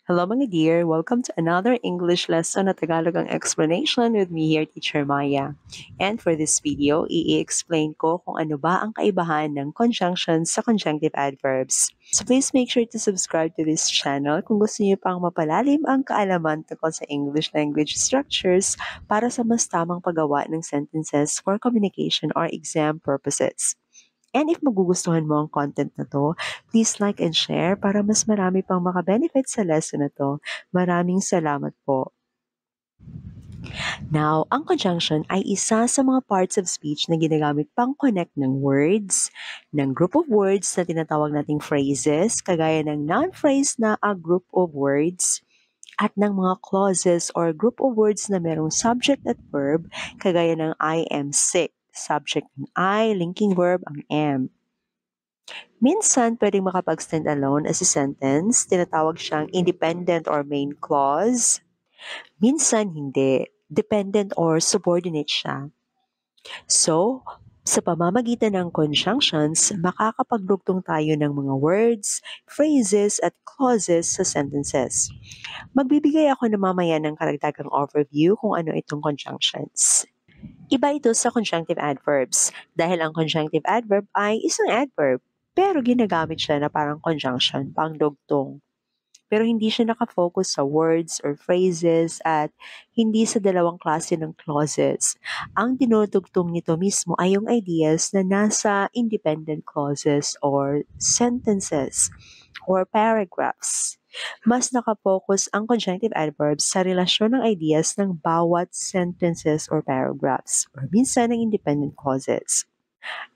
Hello mga dear, welcome to another English lesson na Tagalog ang explanation with me here, Teacher Maya. And for this video, i-explain ko kung ano ba ang kaibahan ng conjunctions sa conjunctive adverbs. So please make sure to subscribe to this channel kung gusto niyo pang mapalalim ang kaalaman tungkol sa English language structures para sa mas tamang paggawa ng sentences for communication or exam purposes. And if magugustuhan mo ang content na to, please like and share para mas marami pang makabenefit sa lesson na to. Maraming salamat po. Now, ang conjunction ay isa sa mga parts of speech na ginagamit pang connect ng words, ng group of words na tinatawag nating phrases, kagaya ng noun phrase na a group of words, at ng mga clauses or group of words na merong subject at verb, kagaya ng I am sick. Subject ng I, linking verb ang am. Minsan pwedeng makapag-stand alone as a sentence, tinatawag siyang independent or main clause. Minsan hindi, dependent or subordinate siya. So, sa pamamagitan ng conjunctions, makakapagrugtong tayo ng mga words, phrases, at clauses sa sentences. Magbibigay ako na mamaya ng karagdagang overview kung ano itong conjunctions. Iba ito sa conjunctive adverbs dahil ang conjunctive adverb ay isang adverb pero ginagamit siya na parang conjunction, pangdugtong. Pero hindi siya nakafocus sa words or phrases at hindi sa dalawang klase ng clauses. Ang dinudugtong nito mismo ay yung ideas na nasa independent clauses or sentences or paragraphs. Mas nakafocus ang conjunctive adverbs sa relasyon ng ideas ng bawat sentences or paragraphs or minsan ng independent clauses.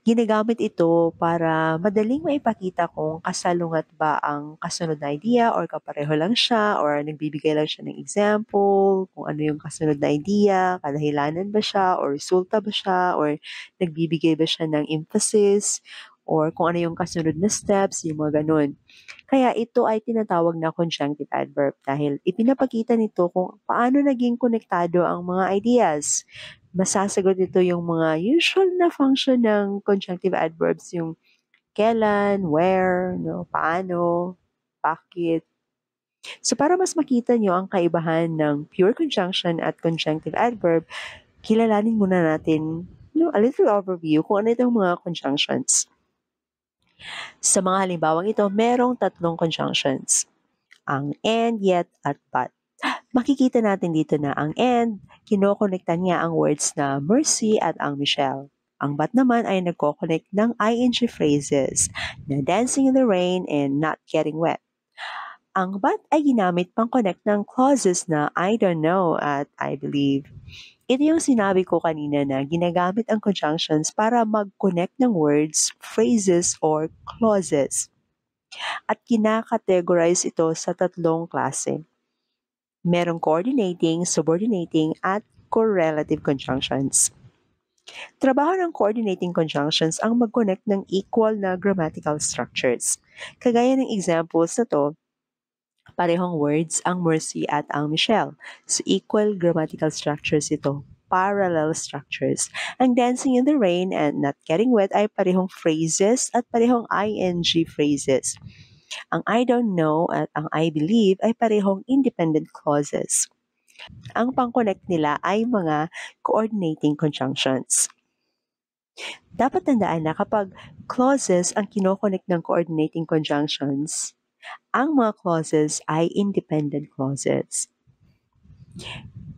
Ginagamit ito para madaling maipakita kung kasalungat ba ang kasunod na idea or kapareho lang siya or nagbibigay lang siya ng example, kung ano yung kasunod na idea, kadahilanan ba siya or resulta ba siya or nagbibigay ba siya ng emphasis or kung ano yung kasunod na steps, yung mga ganun. Kaya ito ay tinatawag na conjunctive adverb dahil ipinapakita nito kung paano naging konektado ang mga ideas. Masasagot nito yung mga usual na function ng conjunctive adverbs, yung kailan, where, no, paano, bakit. So para mas makita nyo ang kaibahan ng pure conjunction at conjunctive adverb, kilalanin muna natin a little overview kung ano itong mga conjunctions. Sa mga halimbawang ito, merong tatlong conjunctions. Ang and, yet, at but. Makikita natin dito na ang and, kinokonekta niya ang words na Mercy at ang Michelle. Ang but naman ay nagkoconnect ng ing phrases na dancing in the rain and not getting wet. Ang but ay ginamit pang connect ng clauses na I don't know at I believe. Ito yung sinabi ko kanina na ginagamit ang conjunctions para mag-connect ng words, phrases, or clauses. At kinakategorize ito sa tatlong klase. Merong coordinating, subordinating, at correlative conjunctions. Trabaho ng coordinating conjunctions ang mag-connect ng equal na grammatical structures. Kagaya ng examples na to, parehong words ang Mercy at ang Michelle. So equal grammatical structures ito, parallel structures. Ang dancing in the rain and not getting wet ay parehong phrases at parehong ing phrases. Ang I don't know at ang I believe ay parehong independent clauses. Ang pang-connect nila ay mga coordinating conjunctions. Dapat tandaan na kapag clauses ang kinoconnect ng coordinating conjunctions, ang mga clauses ay independent clauses.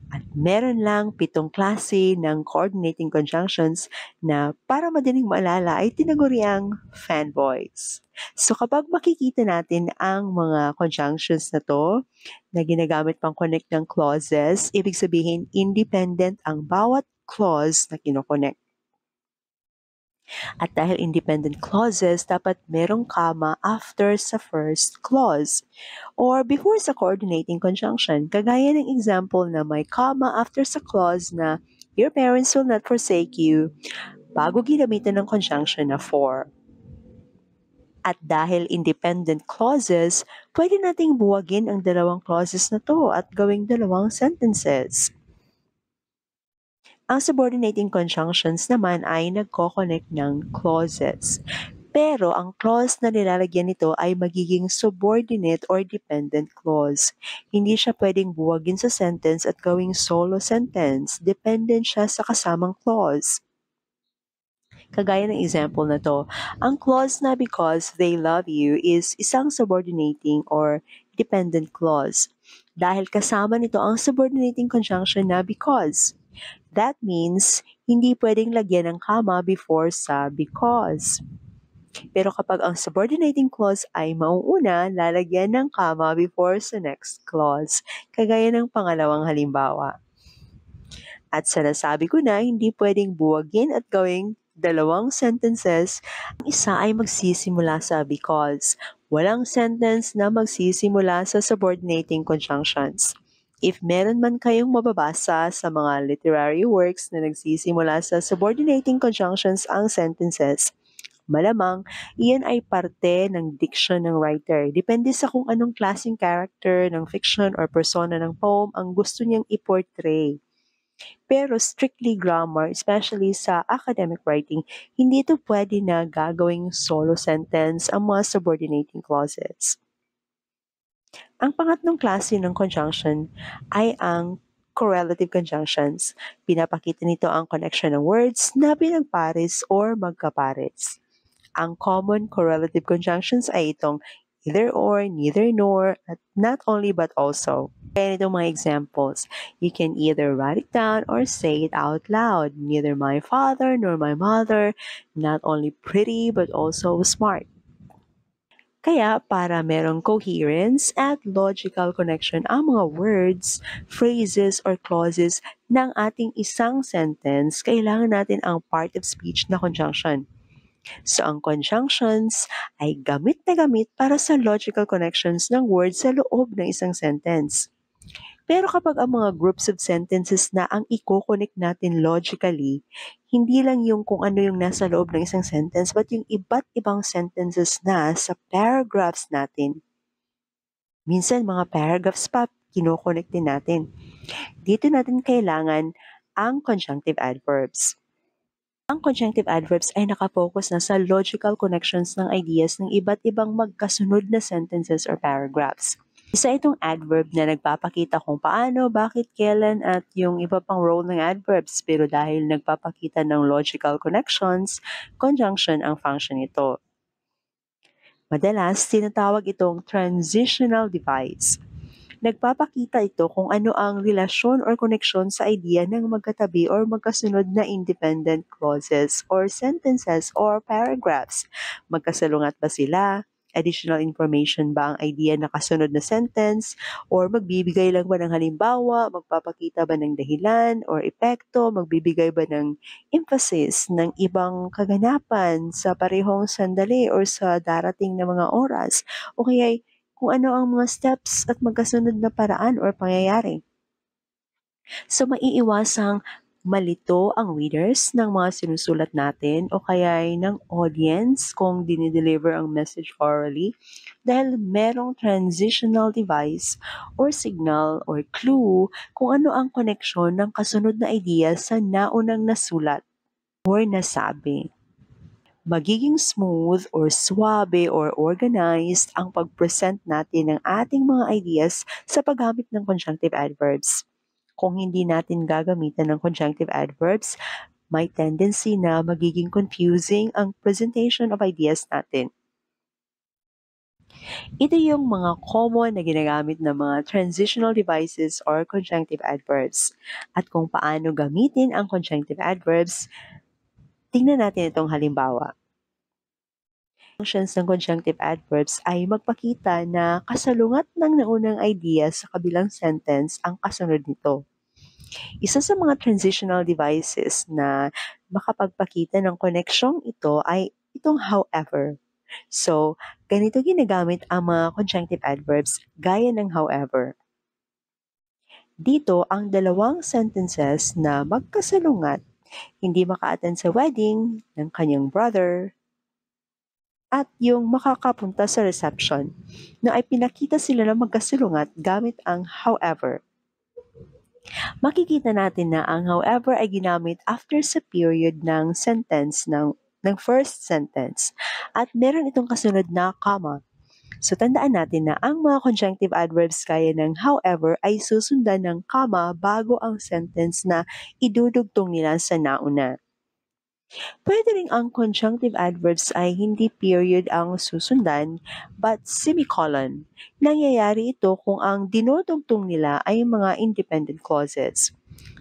At meron lang 7 klase ng coordinating conjunctions na para madaling maalala ay tinaguriang fanboys. So kapag makikita natin ang mga conjunctions na to na ginagamit pang connect ng clauses, ibig sabihin independent ang bawat clause na kinoconnect. At dahil independent clauses, dapat merong comma after sa first clause or before sa coordinating conjunction. Kagaya ng example na may comma after sa clause na your parents will not forsake you bago ginamitan ng conjunction na for. At dahil independent clauses, pwede nating buwagin ang dalawang clauses na to at gawing dalawang sentences. Ang subordinating conjunctions naman ay nagko-connect ng clauses. Pero ang clause na nilalagyan nito ay magiging subordinate or dependent clause. Hindi siya pwedeng buwagin sa sentence at gawing solo sentence. Dependent siya sa kasamang clause. Kagaya ng example na to, ang clause na because they love you is isang subordinating or dependent clause. Dahil kasama nito ang subordinating conjunction na because. That means, hindi pwedeng lagyan ng comma before sa because. Pero kapag ang subordinating clause ay mauuna, lalagyan ng comma before sa next clause, kagaya ng pangalawang halimbawa. At sa nasabi ko na, hindi pwedeng buwagin at gawing dalawang sentences. Ang isa ay magsisimula sa because. Walang sentence na magsisimula sa subordinating conjunctions. If meron man kayong mababasa sa mga literary works na nagsisimula sa subordinating conjunctions ang sentences, malamang iyan ay parte ng diction ng writer. Depende sa kung anong klaseng character ng fiction or persona ng poem ang gusto niyang i-portray. Pero strictly grammar, especially sa academic writing, hindi ito pwede na gagawing solo sentence ang mga subordinating clauses. Ang pangatlong klase ng conjunction ay ang correlative conjunctions. Pinapakita nito ang connection ng words na pinagpares or magkapares. Ang common correlative conjunctions ay itong either or, neither nor, at not only but also. Kaya itong mga examples, you can either write it down or say it out loud. Neither my father nor my mother, not only pretty but also smart. Kaya para merong coherence at logical connection ang mga words, phrases, or clauses ng ating isang sentence, kailangan natin ang part of speech na conjunction. So ang conjunctions ay gamit na gamit para sa logical connections ng words sa loob ng isang sentence. Pero kapag ang mga groups of sentences na ang i-connect natin logically, hindi lang yung kung ano yung nasa loob ng isang sentence, but yung iba't ibang sentences na sa paragraphs natin. Minsan mga paragraphs pa, kinoconnect din natin. Dito natin kailangan ang conjunctive adverbs. Ang conjunctive adverbs ay nakapokus na sa logical connections ng ideas ng iba't ibang magkasunod na sentences or paragraphs. Isa itong adverb na nagpapakita kung paano, bakit, kailan, at yung iba pang role ng adverbs. Pero dahil nagpapakita ng logical connections, conjunction ang function nito. Madalas, tinatawag itong transitional device. Nagpapakita ito kung ano ang relasyon or koneksyon sa idea ng magkatabi or magkasunod na independent clauses or sentences or paragraphs. Magkasalungat ba sila? Additional information ba ang idea na kasunod na sentence? Or magbibigay lang ba ng halimbawa? Magpapakita ba ng dahilan or epekto? Magbibigay ba ng emphasis ng ibang kaganapan sa parehong sandali or sa darating na mga oras? O kaya kung ano ang mga steps at magkasunod na paraan or pangyayari. So maiiwasang malito ang readers ng mga sinusulat natin o kaya ng audience kung dinideliver ang message orally dahil merong transitional device or signal or clue kung ano ang koneksyon ng kasunod na idea sa naunang nasulat or nasabi. Magiging smooth or suabe or organized ang pag-present natin ng ating mga ideas sa paggamit ng conjunctive adverbs. Kung hindi natin gagamitan ng conjunctive adverbs, may tendency na magiging confusing ang presentation of ideas natin. Ito yung mga common na ginagamit ng mga transitional devices or conjunctive adverbs. At kung paano gamitin ang conjunctive adverbs, tingnan natin itong halimbawa. Functions ng conjunctive adverbs ay magpakita na kasalungat ng naunang idea sa kabilang sentence ang kasunod nito. Isa sa mga transitional devices na makapagpakita ng koneksyong ito ay itong however. So, ganito ginagamit ang mga conjunctive adverbs gaya ng however. Dito ang dalawang sentences na magkasalungat, hindi maka-attend sa wedding ng kanyang brother, at yung makakapunta sa reception na ay pinakita sila na magkasalungat gamit ang however. Makikita natin na ang however ay ginamit after sa period ng sentence ng ng first sentence at meron itong kasunod na comma. So tandaan natin na ang mga conjunctive adverbs gaya ng however ay susundan ng comma bago ang sentence na idudugtong nila sa nauna. Pwede ring ang conjunctive adverbs ay hindi period ang susundan but semicolon. Nangyayari ito kung ang dinudugtong nila ay mga independent clauses.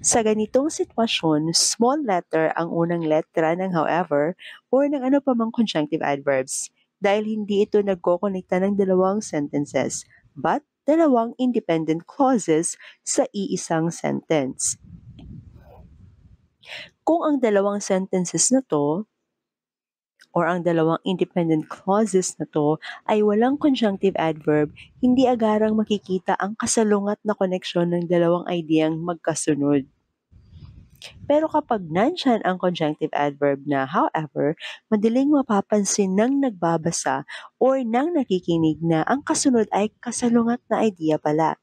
Sa ganitong sitwasyon, small letter ang unang letra ng however or ng ano pa mang conjunctive adverbs dahil hindi ito nagkokonekta ng dalawang sentences but dalawang independent clauses sa iisang sentence. Kung ang dalawang sentences na to or ang dalawang independent clauses na to ay walang conjunctive adverb, hindi agarang makikita ang kasalungat na koneksyon ng dalawang ideyang magkasunod. Pero kapag nandyan ang conjunctive adverb na however, madaling mapapansin ng nagbabasa or ng nakikinig na ang kasunod ay kasalungat na idea pala.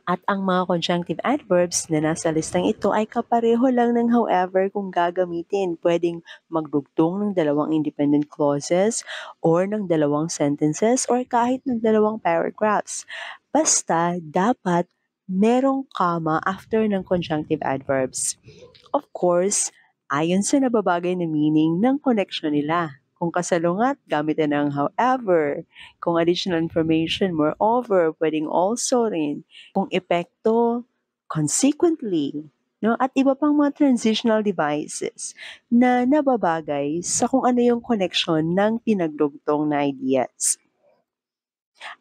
At ang mga conjunctive adverbs na nasa listang ito ay kapareho lang ng however kung gagamitin. Pwedeng magdugtong ng dalawang independent clauses or ng dalawang sentences or kahit ng dalawang paragraphs. Basta dapat merong comma after ng conjunctive adverbs. Of course, ayon sa nababagay na meaning ng connection nila. Kung kasalungat, gamitin ang however. Kung additional information, moreover, pwedeng also rin. Kung epekto, consequently. No? At iba pang mga transitional devices na nababagay sa kung ano yung connection ng pinagdugtong na ideas.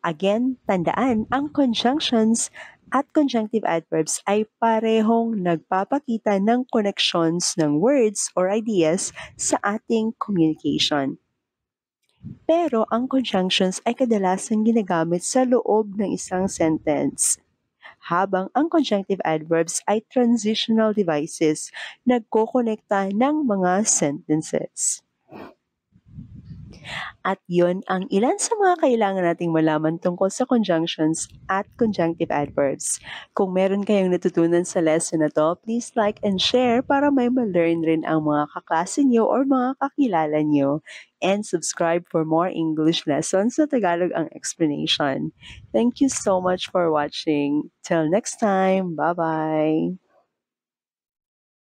Again, tandaan, ang conjunctions at conjunctive adverbs ay parehong nagpapakita ng connections ng words or ideas sa ating communication. Pero ang conjunctions ay kadalasang ginagamit sa loob ng isang sentence, habang ang conjunctive adverbs ay transitional devices nagkokonekta ng mga sentences. At yun ang ilan sa mga kailangan nating malaman tungkol sa conjunctions at conjunctive adverbs. Kung meron kayong natutunan sa lesson na to, please like and share para may ma-learn rin ang mga kaklase nyo or mga kakilala nyo. And subscribe for more English lessons sa Tagalog ang explanation. Thank you so much for watching. Till next time, bye-bye!